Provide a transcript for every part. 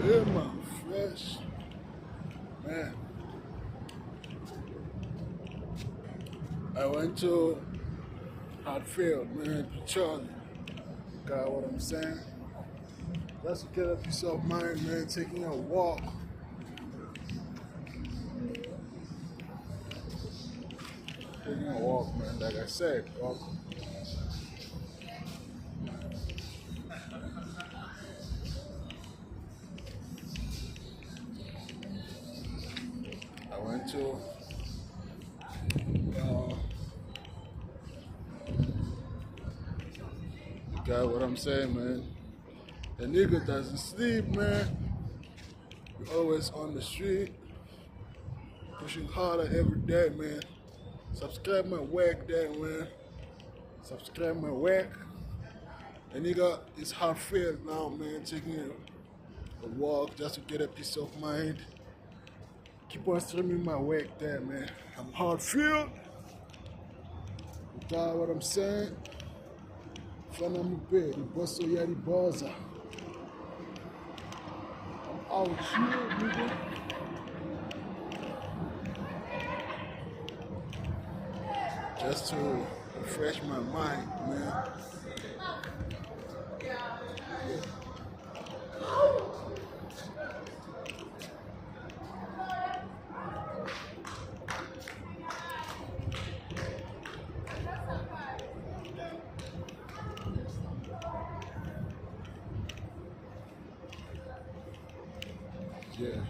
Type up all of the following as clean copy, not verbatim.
Yeah, my fresh man. I went to Hatfield, man, Pretoria. Got what I'm saying? Just to get a peace of mind, man. Taking a walk. Taking a walk, man. Like I said, walk. I went to. Uh, got what I'm saying, man. The nigga doesn't sleep, man. We're always on the street, pushing harder every day, man. Subscribe my work there, man. Subscribe my work. The nigga is Hatfield now, man, taking a walk just to get a peace of mind. Keep on streaming my work there, man. I'm Hatfield. You got what I'm saying? Fana Mupe, the boss of Yari Baza. I'm out here, nigga. Just to refresh my mind, man. Yeah.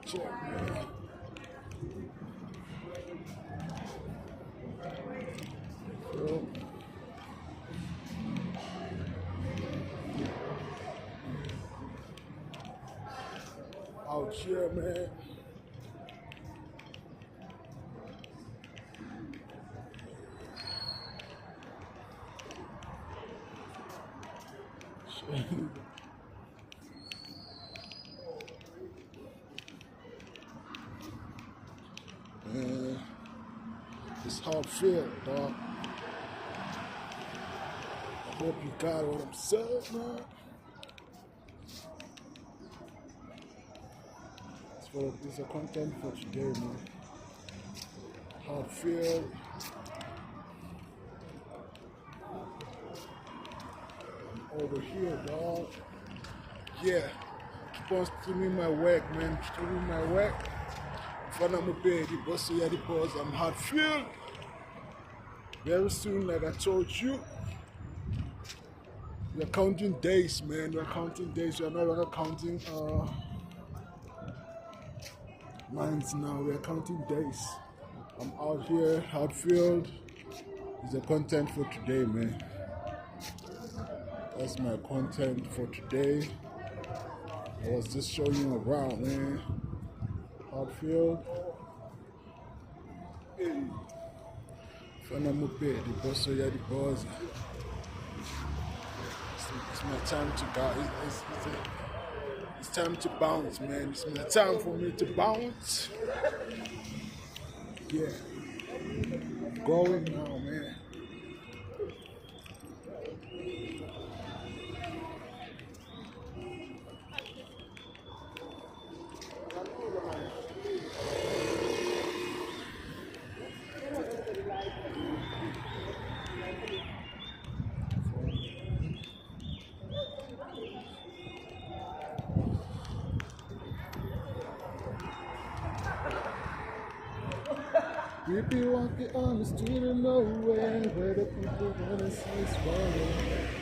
Check, man. Yo. Out here, man. Man, it's Hatfield, dog. I hope you got what I'm saying, man. It's a content for today, man. Hatfield. I'm over here, dog. Yeah. Keep on streaming my work, man. Streaming my work. Fana Mupe, the boss of Yari Boss. I'm Hatfield. Very soon, like I told you, we're counting days, man. We're counting days. We're no longer counting lines now. We're counting days. I'm out here, Hatfield. Is the content for today, man. That's my content for today. I was just showing you around, man. Hatfield. Hey. Fana Mupe, the boss of Yari Boss. It's my time to go. It's time to bounce, man. It's my time for me to bounce. Yeah. I'm going now, man. People walking on the street of nowhere, where the people wanna see us falling.